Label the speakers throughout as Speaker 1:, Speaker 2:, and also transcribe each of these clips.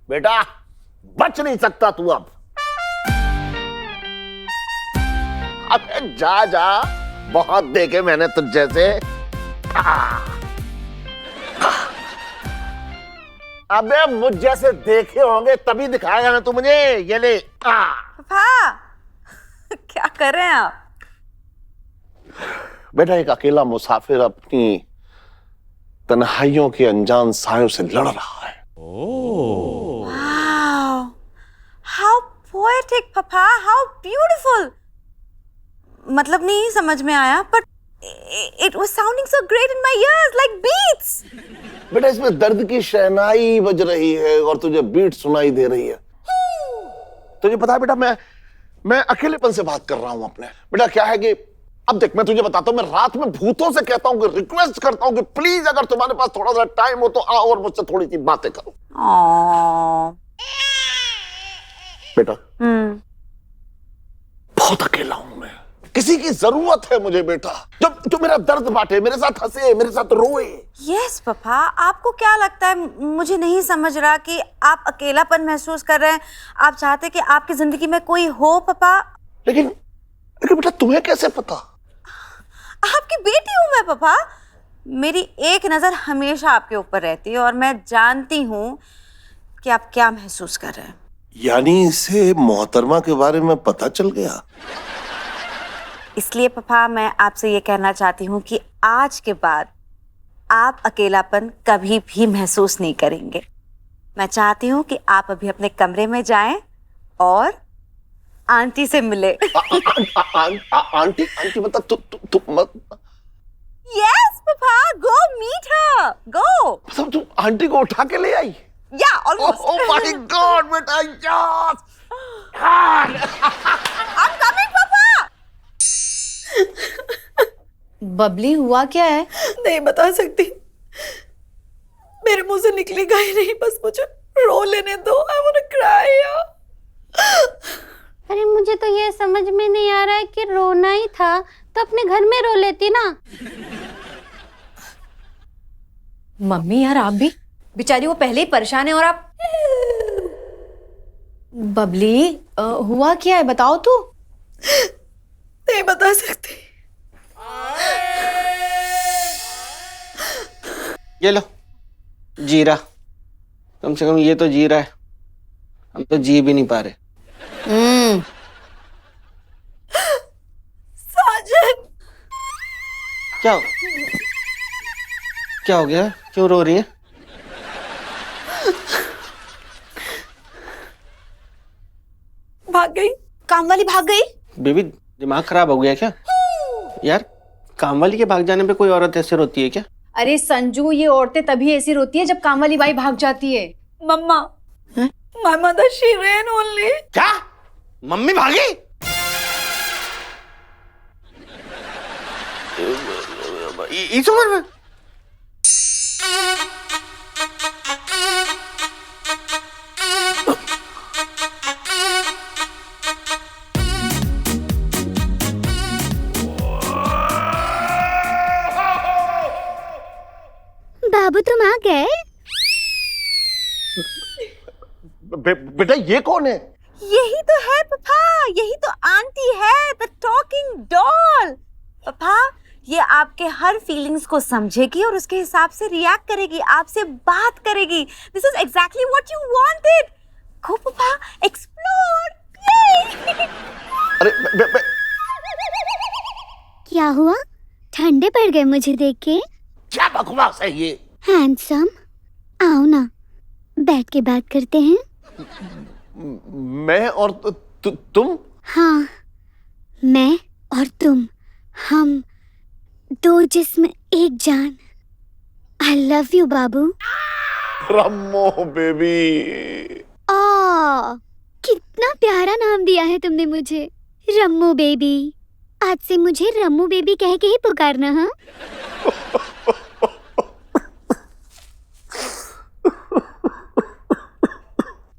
Speaker 1: बेटा बच नहीं सकता तू अब। अबे जा जा, बहुत देखे मैंने तुझ जैसे। अबे मुझ जैसे देखे होंगे तभी दिखाएगा ना तू मुझे। ये ले।
Speaker 2: पापा क्या कर रहे हैं आप?
Speaker 1: बेटा एक अकेला मुसाफिर अपनी तन्हाइयों के अनजान सायों से लड़ रहा है।
Speaker 2: Wow, how poetic, पापा, how beautiful. मतलब नहीं समझ में आया, but it was sounding so great in my ears, like beats.
Speaker 1: बेटा इसमें दर्द की शहनाई बज रही है और तुझे बीट सुनाई दे रही है। तुझे पता है बेटा, मैं अकेलेपन से बात कर रहा हूं अपने। बेटा क्या है कि अब देख, मैं तुझे बताता हूं, मैं रात में भूतों से कहता हूं कि रिक्वेस्ट करता हूं कि प्लीज अगर तुम्हारे पास थोड़ा सा टाइम हो तो आओ और मुझसे थोड़ी सी बातें करो। बेटा बहुत अकेला हूं मैं, किसी की जरूरत है मुझे बेटा, जो मेरा दर्द बांटे, मेरे साथ हंसे, मेरे साथ रोए।
Speaker 2: यस पापा, आपको क्या लगता है मुझे नहीं समझ रहा कि आप अकेलापन महसूस कर रहे हैं? आप चाहते कि आपकी जिंदगी में कोई हो पापा।
Speaker 1: लेकिन बेटा तुम्हें कैसे पता?
Speaker 2: आपकी बेटी हूं मैं पापा। मेरी एक नजर हमेशा आपके ऊपर रहती है और मैं जानती हूं कि आप क्या महसूस कर रहे हैं।
Speaker 1: यानी इसे मोहतरमा के बारे में पता चल गया?
Speaker 2: इसलिए पापा मैं आपसे ये कहना चाहती हूँ कि आज के बाद आप अकेलापन कभी भी महसूस नहीं करेंगे। मैं चाहती हूँ कि आप अभी अपने कमरे में जाएं और आंटी से मिले।
Speaker 1: आंटी मतलब तू मत।
Speaker 2: Yes papa, go meet her, गो।
Speaker 1: मतलब तू आंटी को उठा के ले आई?
Speaker 2: या ऑलमोस्ट।
Speaker 1: ओह माय गॉड बेटा, यस।
Speaker 2: I'm coming पापा।
Speaker 3: बबली हुआ क्या है?
Speaker 4: नहीं बता सकती, मेरे मुंह से निकलेगा ही नहीं, बस मुझे रो लेने दो। I wanna cry यार।
Speaker 3: अरे मुझे तो ये समझ में नहीं आ रहा है कि रोना ही था तो अपने घर में रो लेती ना।
Speaker 5: मम्मी यार आप भी, बेचारी वो पहले ही परेशान है और आप। बबली हुआ क्या है बताओ तो।
Speaker 4: नहीं बता सकती।
Speaker 6: ये लो जीरा, कम से कम ये तो जी रहा है, हम तो जी भी नहीं पा रहे।
Speaker 4: साजन
Speaker 6: क्या हो गया, क्यों रो रही है?
Speaker 4: भाग गई।
Speaker 2: काम वाली भाग गई?
Speaker 6: बेबी दिमाग खराब हो गया क्या यार? काम वाली के भाग जाने पे कोई औरत ऐसे रोती है क्या?
Speaker 5: अरे संजू, ये औरतें तभी ऐसी रोती है जब काम वाली बाई भाग जाती है।
Speaker 4: मम्मा, my mother she ran only।
Speaker 6: क्या मम्मी भागी? इस उम्र में?
Speaker 3: बाबू तुम आ गए?
Speaker 1: बेटा ये कौन है?
Speaker 2: यही तो है पापा, यही तो आंटी है, द टॉकिंग डॉल। पापा ये आपके हर फीलिंग्स को समझेगी और उसके हिसाब से रिएक्ट करेगी, आपसे बात करेगी। This is exactly what you wanted. Go पापा, एक्सप्लोर।
Speaker 1: अरे
Speaker 3: क्या हुआ? ठंडे पड़ गए मुझे देख के?
Speaker 1: क्या बकवास है ये?
Speaker 3: हैंडसम, आओ ना बैठ के बात करते हैं।
Speaker 1: मैं और तुम?
Speaker 3: हाँ, मैं और तुम, हम दो जिस्म एक जान। आई लव यू बाबू।
Speaker 1: रम्मो बेबी।
Speaker 3: कितना प्यारा नाम दिया है तुमने मुझे, रम्मू बेबी। आज से मुझे रम्मू बेबी कह के ही पुकारना। हाँ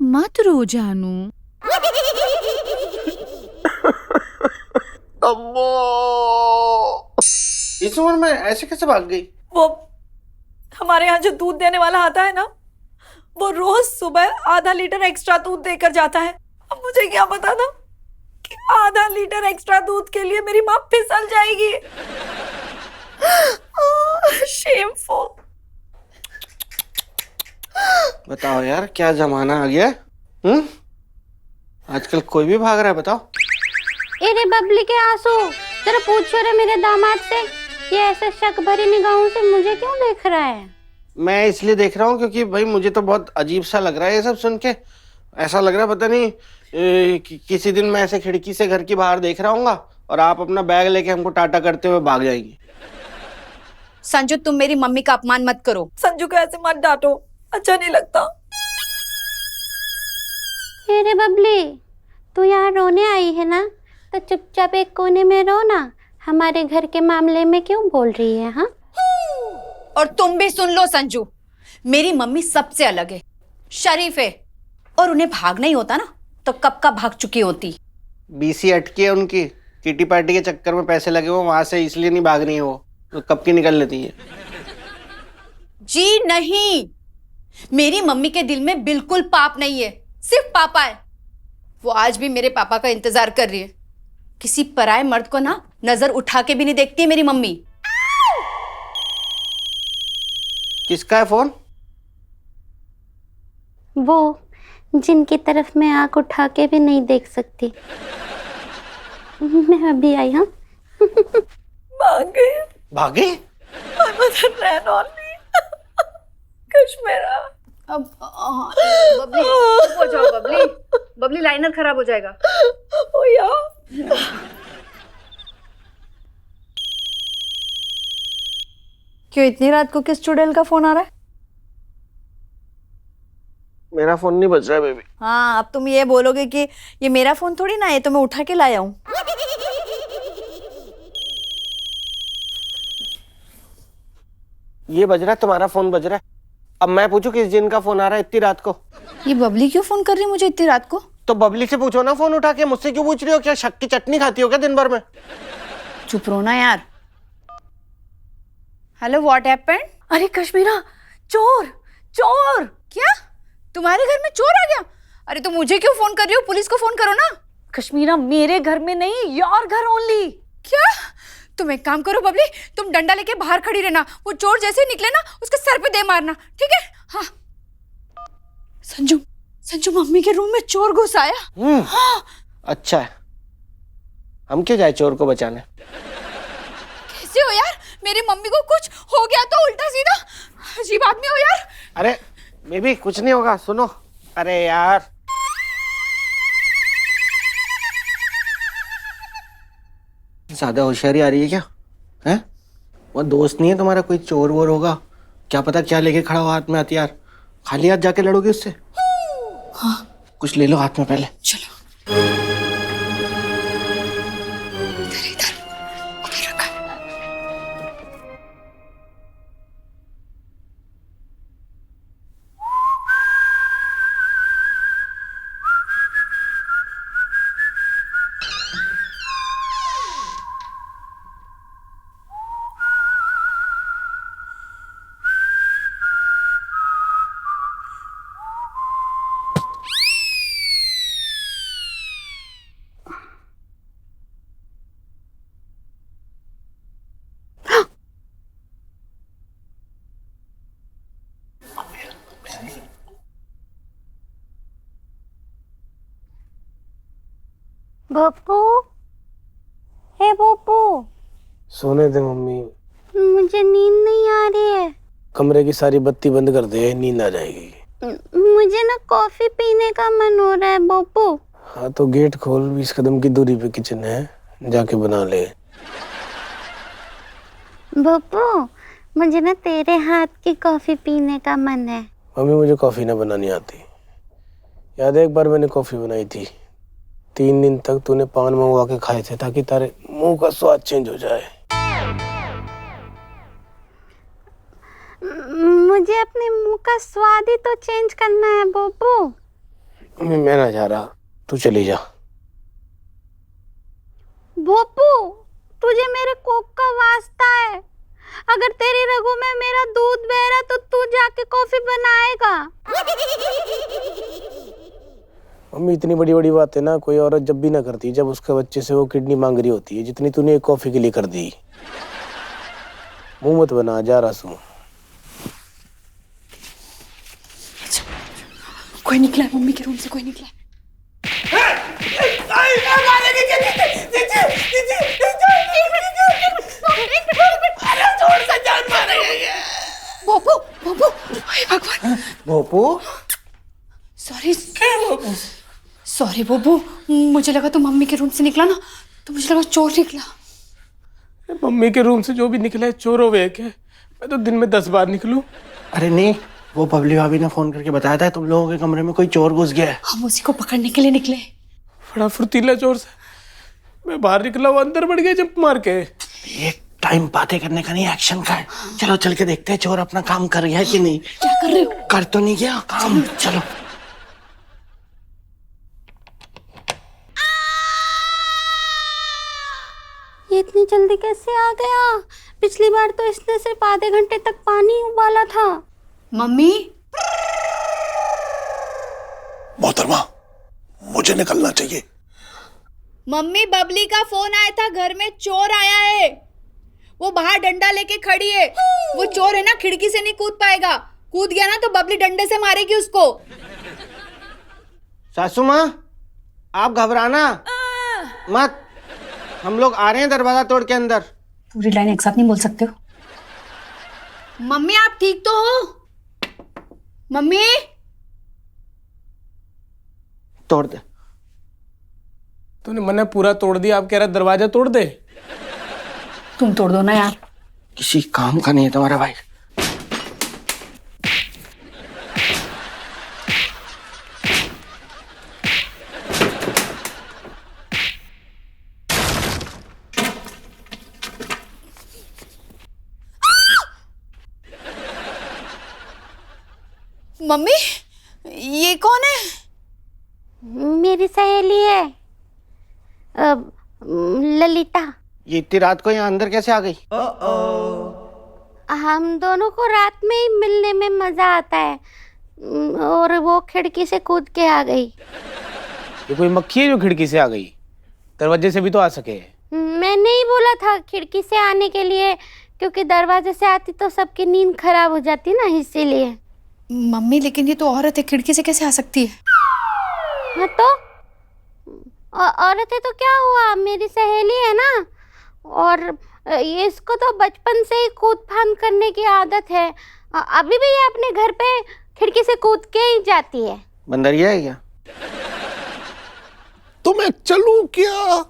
Speaker 7: मत रो जानू।
Speaker 1: अम्मो।
Speaker 6: इस उम्र में ऐसे कैसे भाग गई?
Speaker 4: वो हमारे यहाँ जो दूध देने वाला आता है ना, वो रोज सुबह आधा लीटर एक्स्ट्रा दूध देकर जाता है। अब मुझे क्या पता था कि आधा लीटर एक्स्ट्रा दूध के लिए मेरी माँ फिसल जाएगी। शेमफुल।
Speaker 6: बताओ यार, क्या जमाना आ गया। आजकल कोई भी भाग रहा है, बताओ।
Speaker 3: अरे बबली के आंसू, जरा पूछो रे मेरे दामाद से, ये ऐसे शक भरी निगाहों से मुझे क्यों देख रहा है?
Speaker 6: मैं इसलिए देख रहा हूँ क्योंकि भाई मुझे तो बहुत अजीब सा लग रहा है ये सब सुन के। ऐसा लग रहा है पता नहीं किसी दिन मैं ऐसे खिड़की से घर की बाहर देख रहा हूँगा और आप अपना बैग लेके हमको टाटा करते हुए भाग जाएंगे।
Speaker 5: संजू, तुम मेरी मम्मी का अपमान मत करो।
Speaker 4: संजू को ऐसे मत डांटो, अच्छा नहीं लगता।
Speaker 3: अरे बबली, तू यहाँ रोने आई है ना, तो चुपचाप एक कोने में रो ना। हमारे घर के मामले में क्यों बोल रही है? हाँ,
Speaker 5: और तुम भी सुन लो संजू, मेरी मम्मी सबसे अलग है, शरीफ है, और उन्हें भागना ही होता ना तो कब का भाग चुकी होती।
Speaker 6: बीसी अटकी है उनकी, किटी पार्टी के चक्कर में पैसे लगे हुए वहां से, इसलिए नहीं भाग रही है वो, तो कब की निकल लेती है।
Speaker 5: जी नहीं, मेरी मम्मी के दिल में बिल्कुल पाप नहीं है, सिर्फ पापा है। वो आज भी मेरे पापा का इंतजार कर रही है। किसी पराये मर्द को ना नजर उठा के भी नहीं देखती है मेरी मम्मी।
Speaker 6: किसका है फोन?
Speaker 3: वो जिनकी तरफ मैं आंख उठा के भी नहीं देख सकती। मैं अभी आई। हाँ,
Speaker 4: भाग गई।
Speaker 6: भागे?
Speaker 4: My mother ran on me. Kashmira.
Speaker 5: अब बबली चुप हो जाओ। बबली, बबली लाइनर खराब हो जाएगा।
Speaker 4: ओ या।
Speaker 5: क्यों इतनी रात को किस चुड़ैल का फोन आ रहा है?
Speaker 1: मेरा फोन नहीं बज रहा है बेबी।
Speaker 5: हाँ, अब तुम ये बोलोगे कि ये मेरा फोन थोड़ी ना है, तो मैं उठा के लाया हूँ।
Speaker 6: ये बज रहा है, तुम्हारा फोन बज रहा है। अब मैं पूछूं किस जिन का फोन आ रहा है इतनी रात को?
Speaker 5: ये बबली क्यों फोन कर रही है मुझे इतनी रात को?
Speaker 6: तो बबली से पूछो ना फोन उठा के, मुझसे क्यों पूछ रही हो? क्या शक की चटनी खाती हो क्या दिन भर में?
Speaker 5: चुप रहो ना यार। Hello, what happened?
Speaker 4: अरे कश्मीरा, चोर चोर।
Speaker 5: क्या तुम्हारे घर में चोर आ गया? अरे तो मुझे क्यों फोन कर रही हो? पुलिस को फोन करो ना।
Speaker 4: कश्मीरा, मेरे घर में नहीं, योर घर ओनली।
Speaker 5: क्या? तुम एक काम करो बबली, तुम डंडा लेके बाहर खड़ी रहना। वो चोर जैसे ही निकले ना, उसके सर पे दे मारना, ठीक है? हाँ। संजू, संजू, मम्मी के रूम में चोर घुस आया। हाँ।
Speaker 6: अच्छा है, हम क्यों जाए चोर को बचाने?
Speaker 5: कैसे हो यार? मेरी मम्मी को कुछ हो गया तो उल्टा सीधा अजीब आदमी हो यार।
Speaker 6: अरे बेबी, कुछ नहीं होगा, सुनो। अरे यार, ज्यादा होशियारी आ रही है क्या? हैं? वो दोस्त नहीं है तुम्हारा, कोई चोर वोर होगा, क्या पता क्या लेके खड़ा हो हाथ में हथियार। खाली हाथ जाके लड़ोगे उससे?
Speaker 5: हाँ।
Speaker 6: कुछ ले लो हाथ में पहले।
Speaker 5: चलो। इधर इधर इधर रखा।
Speaker 3: बप्पू, हे बप्पू,
Speaker 8: सोने दे मम्मी,
Speaker 3: मुझे नींद नहीं आ रही है।
Speaker 8: कमरे की सारी बत्ती बंद कर दे, नींद आ जाएगी।
Speaker 3: मुझे ना कॉफी पीने का मन हो रहा है बप्पू।
Speaker 8: हाँ तो गेट खोल, 20 कदम की दूरी पे किचन है, जाके बना ले।
Speaker 3: बप्पू, मुझे ना तेरे हाथ की कॉफी पीने का मन है।
Speaker 8: मम्मी मुझे कॉफी ना बनानी आती। याद है एक बार मैंने कॉफी बनाई थी, 3 दिन तक तूने पान मंगवा के खाए थे ताकि तारे मुंह का स्वाद चेंज हो जाए।
Speaker 3: मुझे अपने मुंह का स्वाद ही तो चेंज करना है बप्पू।
Speaker 8: मम्मी मैं ना जा रहा, तू चली जा।
Speaker 3: बप्पू, तुझे मेरे कोक का वास्ता है, अगर तेरी रगों में मेरा दूध बह रहा तो तू जाके कॉफी बनाएगा।
Speaker 8: मम्मी इतनी बड़ी बड़ी बातें ना कोई औरत जब भी ना करती जब उसके बच्चे से वो किडनी मांग रही होती है, जितनी तूने एक कॉफी के लिए कर दी। मुंह मत बना, जा रहा हूँ।
Speaker 4: कोई निकला है मम्मी के रूम से, कोई निकला है। भोपू भोपू, हे भगवान।
Speaker 6: भोपू
Speaker 4: सॉरी भोपू, मुझे लगा तो मम्मी के रूम से निकला ना, तो मुझे लगा चोर निकला।
Speaker 8: मम्मी के रूम से जो भी निकला है चोर हो गए क्या? मैं तो दिन में 10 बार निकलूं।
Speaker 6: अरे नहीं, वो बबली भाभी ने फोन करके बताया था तुम लोगों के कमरे में कोई चोर घुस गया है।
Speaker 4: हम उसी को पकड़ने के लिए निकले।
Speaker 8: बड़ा फुर्तीला चोर से मैं बाहर निकला, वो अंदर बढ़ गया जंप मार के।
Speaker 6: ये टाइम बातें करने का नहीं, एक्शन का है। चलो चल के देखते हैं चोर अपना काम कर गया है कि नहीं।
Speaker 4: क्या कर रहे हो?
Speaker 6: कर तो नहीं गया काम। चलो
Speaker 3: ये इतनी जल्दी कैसे आ गया? पिछली बार तो इसने सिर्फ आधे घंटे तक पानी उबाला था।
Speaker 5: मम्मी
Speaker 1: मोहतरमा, मुझे निकलना चाहिए।
Speaker 5: मम्मी, बबली का फोन आया था, घर में चोर आया है। वो बाहर डंडा लेके खड़ी है। वो चोर है ना, खिड़की से नहीं कूद पाएगा। कूद गया ना तो बबली डंडे से मारेगी उसको।
Speaker 6: सासू माँ, आप घबराना मत, हम लोग आ रहे हैं दरवाजा तोड़ के अंदर।
Speaker 4: पूरी लाइन एक साथ नहीं बोल सकते हो।
Speaker 5: मम्मी आप ठीक तो हो? मम्मी
Speaker 6: तोड़ दे।
Speaker 8: तूने मने पूरा तोड़ दिया, आप कह रहा दरवाजा तोड़ दे।
Speaker 4: तुम तोड़ दो ना यार।
Speaker 6: किसी काम का नहीं है तुम्हारा भाई।
Speaker 5: मम्मी, ये कौन है?
Speaker 3: मेरी सहेली है ललिता।
Speaker 6: ये इतनी रात को यहाँ अंदर कैसे आ गई?
Speaker 3: हम दोनों को रात में ही मिलने में मजा आता है और वो खिड़की से कूद के आ गई।
Speaker 8: ये कोई मक्खी है जो खिड़की से आ गई? दरवाजे से भी तो आ सके।
Speaker 3: मैंने ही बोला था खिड़की से आने के लिए, क्योंकि दरवाजे से आती तो सबकी नींद खराब हो जाती ना, इसीलिए।
Speaker 4: मम्मी लेकिन ये तो औरत है, खिड़की से कैसे आ सकती है?
Speaker 3: हाँ तो औरत है तो क्या हुआ, मेरी सहेली है ना। और ये इसको तो बचपन से ही कूद फान करने की आदत है। अभी भी ये अपने घर पे खिड़की से कूद के ही जाती है।
Speaker 6: बंदरिया है क्या?
Speaker 1: तो मैं चलूं क्या?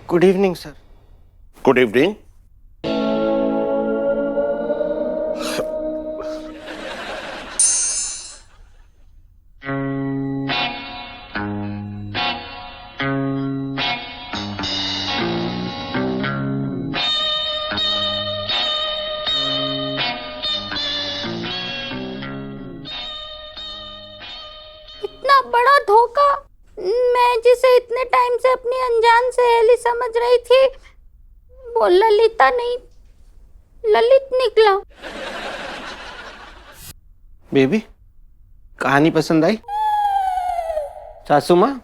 Speaker 6: Good evening sir.
Speaker 1: Good evening.
Speaker 3: इतना बड़ा धोखा, मैं जिसे इतने टाइम से अपनी अनजान सहेली समझ रही थी वो ललिता नहीं ललित निकला।
Speaker 6: बेबी, कहानी पसंद आई? सासू माँ,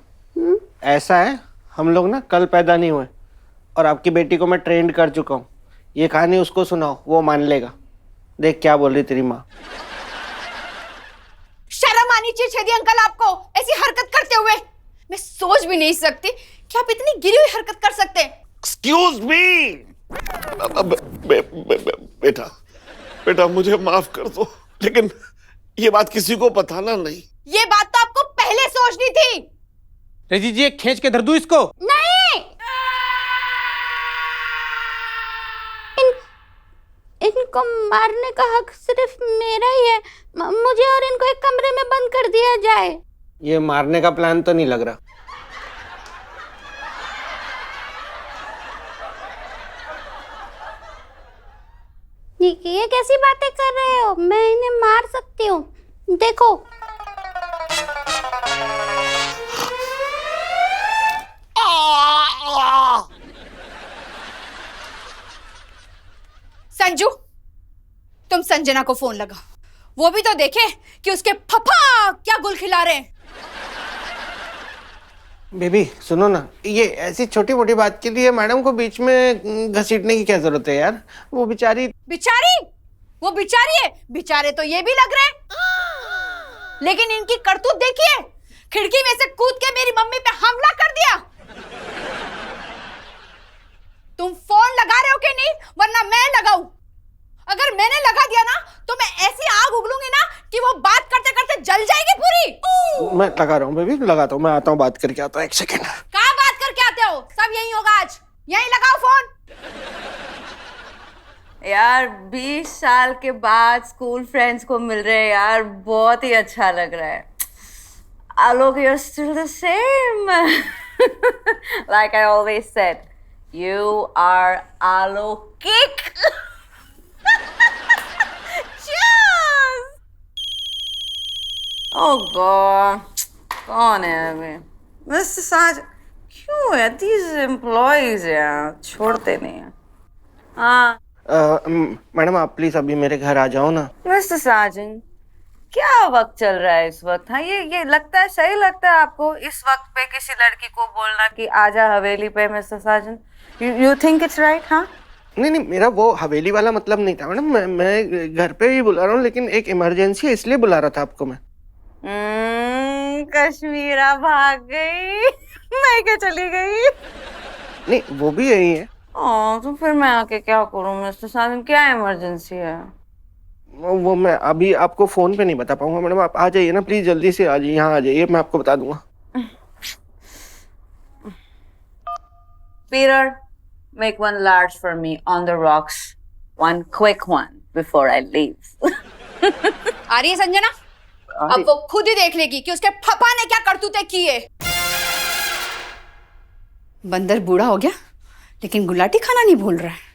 Speaker 6: ऐसा है, हम लोग ना कल पैदा नहीं हुए और आपकी बेटी को मैं ट्रेंड कर चुका हूँ। ये कहानी उसको सुनाओ, वो मान लेगा। देख क्या बोल रही तेरी माँ।
Speaker 5: शर्म आनी चाहिए छेदी अंकल आपको, ऐसी हरकत करते हुए। मैं सोच भी नहीं सकती कि आप इतनी गिरी हुई हरकत कर सकते हैं।
Speaker 1: Excuse me. बेटा, बेटा मुझे माफ कर दो, लेकिन ये बात किसी को बताना नहीं।
Speaker 5: ये बात तो आपको पहले सोचनी थी।
Speaker 6: रजी जी एक खींच के धर दूं इसको?
Speaker 3: नहीं, इनको मारने का हक सिर्फ मेरा ही है। मुझे और इनको एक कमरे में बंद कर दिया जाए।
Speaker 6: ये मारने का प्लान तो नहीं लग रहा।
Speaker 3: ये कैसी बातें कर रहे हो? मैं इन्हें मार सकती हूँ, देखो।
Speaker 5: संजू, तुम संजना को फोन लगाओ, वो भी तो देखे कि उसके फफा क्या गुल खिला रहे हैं।
Speaker 6: बेबी सुनो ना, ये ऐसी छोटी मोटी बात के लिए मैडम को बीच में घसीटने की क्या जरूरत है यार? वो बेचारी
Speaker 5: वो बिचारी है, बिचारे तो ये भी लग रहे हैं। लेकिन इनकी करतूत देखिए, खिड़की में से कूद के मेरी मम्मी पे हमला कर दिया। तुम फोन लगा रहे हो कि नहीं, वरना मैं लगाऊं। अगर मैंने लगा दिया ना तो मैं ऐसी आग उगलूंगी ना कि वो बात करते करते जल जाएगी पूरी।
Speaker 6: मैं लगा रहा हूँ बेबी, लगाता हूँ। मैं आता हूँ, बात करके आता हूँ, एक सेकेंड।
Speaker 5: कहाँ बात करके आते हो? सब यही होगा आज। यही लगाओ फोन।
Speaker 2: यार 20 साल के बाद स्कूल फ्रेंड्स को मिल रहे हैं यार, बहुत ही अच्छा लग रहा है। Alok, you're still the same. Like I always said, you are Alokik. Cheers! Oh God, कौन है अभी? मिस्टर साज, क्यों है? These employees यार छोड़ते नहीं हैं। हाँ
Speaker 6: मैडम आप प्लीज अभी मेरे घर आ जाओ ना।
Speaker 2: मिस्टर साजन, क्या वक्त चल रहा है इस वक्त? हाँ ये लगता है, सही लगता है आपको इस वक्त पे किसी लड़की को बोलना कि आजा हवेली पे? Mister Sajan, you think it's right? हाँ
Speaker 6: नहीं नहीं, मेरा वो हवेली वाला मतलब नहीं था मैडम। मैं घर पे ही बुला रहा हूँ, लेकिन एक इमरजेंसी है इसलिए बुला रहा था आपको मैं।
Speaker 2: कश्मीरा भाग गई, मैं क्या चली गई?
Speaker 6: नहीं वो भी यही है।
Speaker 2: तो फिर मैं आके क्या करूँ मिस्टर साजन? क्या इमरजेंसी है?
Speaker 6: वो मैं अभी आपको फोन पे नहीं बता पाऊंगा मैडम। आप आ जाइए ना प्लीज, जल्दी से आ जाइए, यहाँ आ जाइए, मैं आपको बता दूंगा।
Speaker 2: Peter, make one large for me on the rocks, one quick one before I leave.
Speaker 5: आ रही है संजना? अब वो खुद ही देख लेगी कि उसके फपा ने क्या करतूतें की है। बंदर बूढ़ा हो गया लेकिन गुलाटी खाना नहीं भूल रहा है।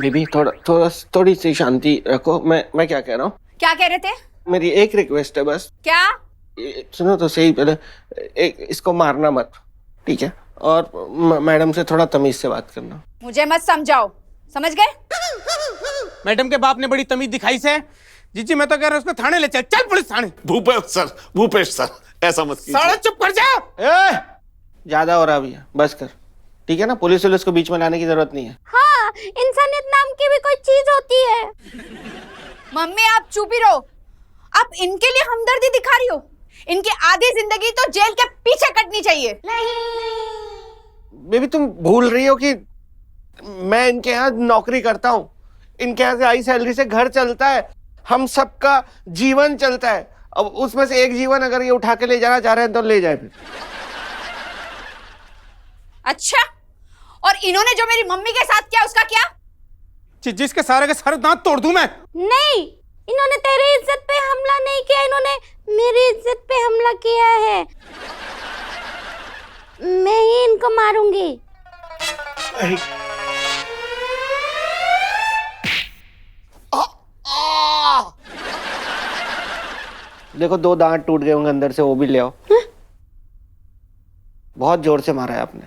Speaker 6: बेबी थोड़ी सी शांति रखो। मैं क्या कह रहा हूँ?
Speaker 5: क्या कह रहे थे?
Speaker 6: मेरी एक रिक्वेस्ट है बस।
Speaker 5: क्या?
Speaker 6: सुनो तो सही, पहले इसको मारना मत, ठीक है? और मैडम से थोड़ा तमीज से बात करना।
Speaker 5: मुझे मत समझाओ, समझ गए?
Speaker 8: मैडम के बाप ने बड़ी तमीज दिखाई से। जीजी मैं तो कह रहा हूँ उसको थाने ले चल। चल पुलिस थाने।
Speaker 1: भूपेश सर ऐसा मत कीजिए।
Speaker 8: साला चुप कर जा।
Speaker 6: ज्यादा हो रहा भैया, बस कर, ठीक है ना? पुलिस को बीच में लाने की जरूरत नहीं है।
Speaker 3: हाँ, इंसानियत नाम की भी कोई चीज होती है।
Speaker 5: मम्मी आप चुप ही रहो। आप इनके लिए हमदर्दी दिखा रही हो। इनकी आधी जिंदगी तो जेल के पीछे कटनी चाहिए।
Speaker 6: बेबी तुम भूल रही हो कि मैं इनके यहाँ नौकरी करता हूँ। इनके यहाँ से आई सैलरी से घर चलता है, हम सबका जीवन चलता है। अब उसमें से एक जीवन अगर ये उठा के ले जाना चाह रहे हैं तो ले जाए फिर।
Speaker 5: अच्छा, और इन्होंने जो मेरी मम्मी के साथ किया उसका क्या?
Speaker 8: जिसके सारे के सारे दांत तोड़ दूं मैं।
Speaker 3: नहीं, इन्होंने तेरी इज्जत पे हमला नहीं किया, इन्होंने मेरी इज्जत पे हमला किया है। मैं ही इनको मारूंगी।
Speaker 6: देखो 2 दांत टूट गए होंगे अंदर से, वो भी ले आओ। बहुत जोर से मारा है आपने।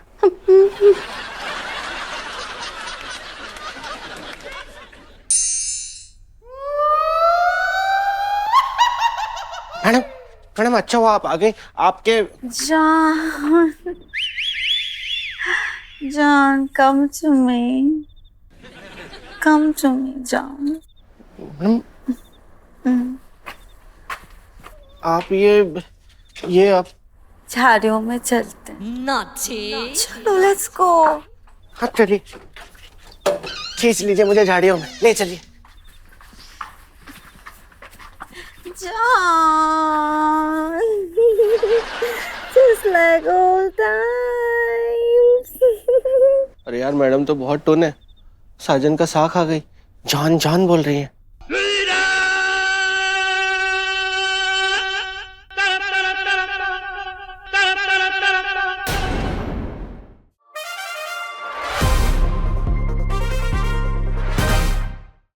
Speaker 6: मैडम अच्छा हुआ आप आ गए। आपके
Speaker 2: John, come to me. Come to me, John.
Speaker 6: आप ये आप
Speaker 2: झाड़ियों में चलते हैं। चलो, let's go.
Speaker 6: हाँ चलिए, खींच लीजिए मुझे झाड़ियों में, ले चलिए।
Speaker 2: John. Just like old times.
Speaker 6: अरे यार मैडम तो बहुत टोन है, साजन का साख आ गई, जान जान बोल रही है।